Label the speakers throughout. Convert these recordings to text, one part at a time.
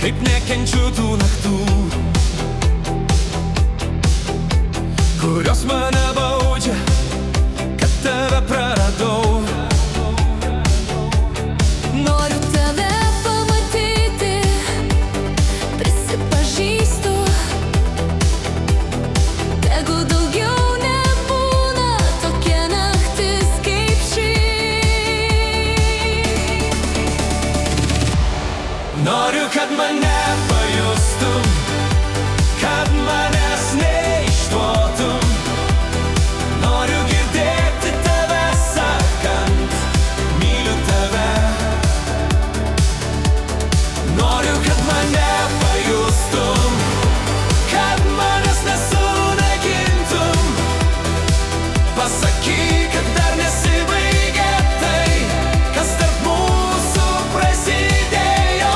Speaker 1: Taip nekenčiu tų naktų, kurios mane baudžia, kad tave praradau.
Speaker 2: Noriu tave pamatyti, prisipažįstu, tegu daugiau nebūna tokia naktis kaip ši.
Speaker 1: Noriu, kad mane pajustum, kad manęs neišduotum. Noriu girdėti tave sakant, myliu tave. Noriu, kad mane pajustum, kad manęs nesunaikintum. Pasakyk, kad dar nesibaigė tai, kas tarp mūsų prasidėjo.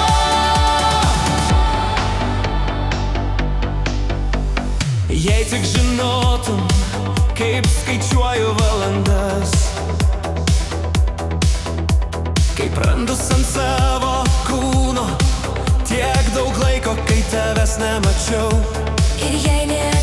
Speaker 1: Jei tik žinotum, kaip skaičiuoju valandas, kaip randus ant savo kūno, tiek daug laiko, kai tavęs nemačiau.
Speaker 2: Ir jei nėra